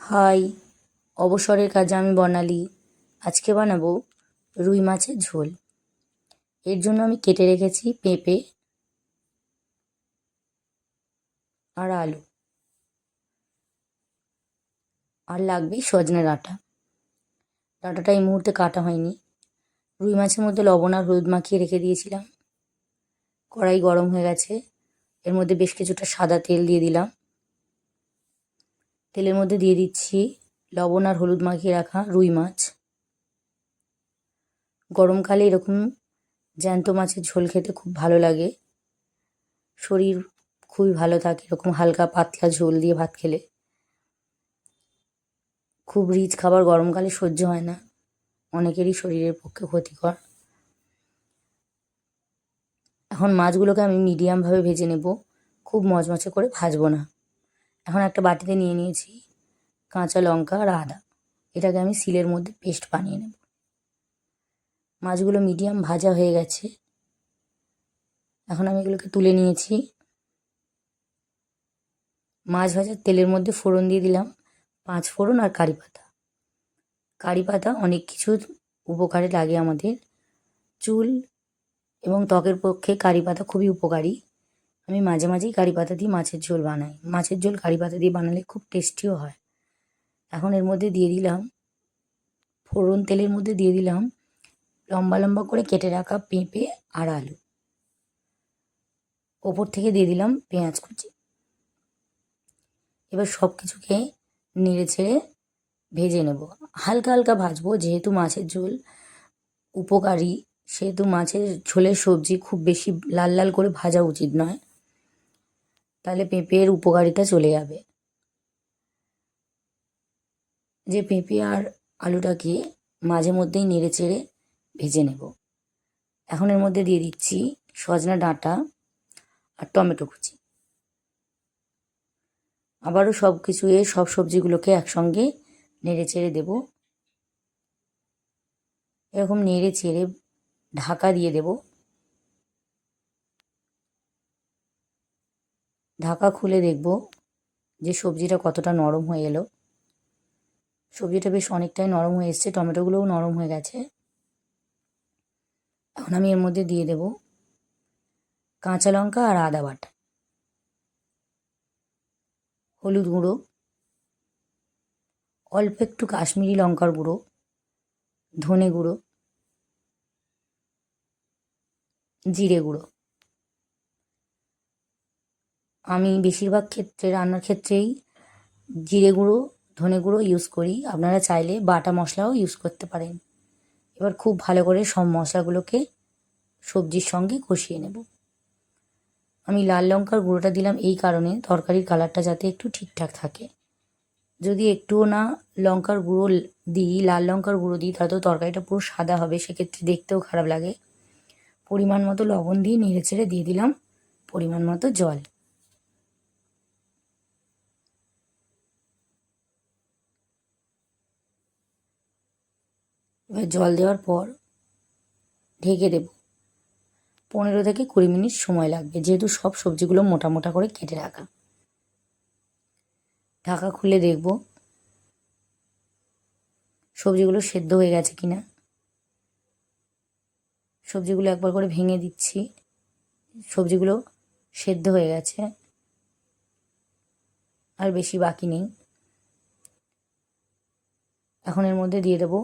High, অবসরের কাজে আমি বর্ণালী। আজকে বানাবো রুই মাছের ঝোল। এর জন্য আমি কেটে রেখেছি পেঁপে আর আলু, আর লাগবে সজনে ডাঁটা। ডাঁটাটা এই মুহূর্তে কাটা হয়নি। রুই মাছের মধ্যে লবণ আর হলুদ মাখিয়ে রেখে দিয়েছিলাম। কড়াই গরম হয়ে গেছে, এর মধ্যে বেশ কিছুটা সাদা তেল দিয়ে দিলাম। তেলের মধ্যে দিয়ে দিচ্ছি লবণ আর হলুদ মাখিয়ে রাখা রুই মাছ। গরমকালে এরকম জ্যান্ত মাছের ঝোল খেতে খুব ভালো লাগে, শরীর খুবই ভালো থাকে এরকম হালকা পাতলা ঝোল দিয়ে ভাত খেলে। খুব রিচ খাবার গরমকালে সহ্য হয় না, অনেকেরই শরীরের পক্ষে ক্ষতিকর। এখন মাছগুলোকে আমি মিডিয়ামভাবে ভেজে নেব, খুব মচমচে করে ভাজবো না। এখন একটা বাটিতে নিয়ে নিয়েছি কাঁচা লঙ্কা আর আদা, এটাকে আমি শিলের মধ্যে পেস্ট বানিয়ে নেব। মাছগুলো মিডিয়াম ভাজা হয়ে গেছে, এখন আমি এগুলোকে তুলে নিয়েছি। মাছ ভাজার তেলের মধ্যে ফোড়ন দিয়ে দিলাম 5 ফোড়ন আর কারি পাতা। কারি পাতা অনেক কিছু উপকারে লাগে আমাদের, চুল এবং ত্বকের পক্ষে কারি পাতা খুবই উপকারী। আমি মাঝে মাঝেই কারি পাতা দিয়ে মাছের ঝোল বানাই। মাছের ঝোল কারি পাতা দিয়ে বানালে খুব টেস্টিও হয়। এখন এর মধ্যে দিয়ে দিলাম ফোড়ন তেলের মধ্যে দিয়ে দিলাম লম্বা লম্বা করে কেটে রাখা পেঁপে আর আলু। ওপর থেকে দিয়ে দিলাম পেঁয়াজ কুচি। এবার সব কিছুকে নেড়ে ছেড়ে ভেজে নেব, হালকা হালকা ভাজবো। যেহেতু মাছের ঝোল উপকারী, সেহেতু মাছের ঝোলের সবজি খুব বেশি লাল লাল করে ভাজা উচিত নয়, তাহলে পেঁপের উপকারিতা চলে যাবে। যে পেঁপে আর আলুটাকে মাঝে মধ্যেই নেড়ে চেড়ে ভেজে নেব। এখন এর মধ্যে দিয়ে দিচ্ছি সজনা ডাঁটা আর টমেটো কুচি। আবারও সব সবজিগুলোকে একসঙ্গে নেড়ে চেড়ে দেব। এরকম নেড়ে চেড়ে ঢাকা দিয়ে দেব। ঢাকা খুলে দেখব যে সবজিটা কতটা নরম হয়ে এলো। সবজিটা বেশ অনেকটাই নরম হয়ে এসছে, টমেটোগুলোও নরম হয়ে গেছে। এখন আমি এর মধ্যে দিয়ে দেব কাঁচা লঙ্কা আর আদা বাটা, হলুদ গুঁড়ো, অল্প একটু কাশ্মীরি লঙ্কার গুঁড়ো, ধনে গুঁড়ো, জিরে গুঁড়ো। আমি বেশিরভাগ ক্ষেত্রে রান্নার ক্ষেত্রেই জিরে গুঁড়ো ধনে গুঁড়ো ইউজ করি, আপনারা চাইলে বাটা মশলাও ইউজ করতে পারেন। এবার খুব ভালো করে সব মশলাগুলোকে সবজির সঙ্গে কষিয়ে নেব। আমি লাল লঙ্কার গুঁড়োটা দিলাম এই কারণে, তরকারির কালারটা যাতে একটু ঠিকঠাক থাকে। যদি একটুও না লঙ্কার গুঁড়ো দিই, লাল লঙ্কার গুঁড়ো দিই, তাহলে তো তরকারিটা পুরো সাদা হবে, সেক্ষেত্রে দেখতেও খারাপ লাগে। পরিমাণ মতো লবণ দিয়ে নেড়ে চেড়ে দিয়ে দিলাম পরিমাণ মতো জল। এবার জল দেওয়ার পর ঢেকে দেব। 15 থেকে 20 মিনিট সময় লাগবে, যেহেতু সব সবজিগুলো মোটা মোটা করে কেটে রাখা। ঢাকা খুলে দেখব সবজিগুলো সেদ্ধ হয়ে গেছে কিনা। সবজিগুলো একবার করে ভেঙে দিচ্ছি, সবজিগুলো সেদ্ধ হয়ে গেছে, আর বেশি বাকি নেই। এখন এর মধ্যে দিয়ে দেব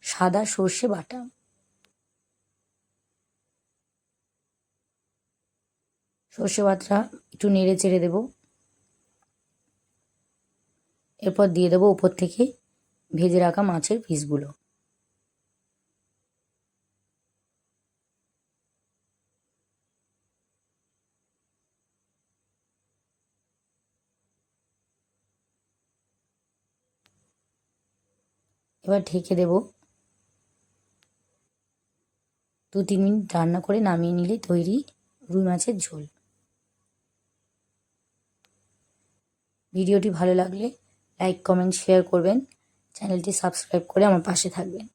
সাদা সর্ষে বাটা। সর্ষে বাটা একটু নেড়ে চেড়ে দেব। এরপর দিয়ে দেবো উপর থেকে ভেজে রাখা মাছের পিসগুলো। এবার ঢেকে দেব। 2-3 মিনিট রান্না করে নামিয়ে নিলে তৈরি রুই মাছের ঝোল। ভিডিওটি ভালো লাগলে লাইক কমেন্ট শেয়ার করবেন, চ্যানেলটি সাবস্ক্রাইব করে আমার পাশে থাকবেন।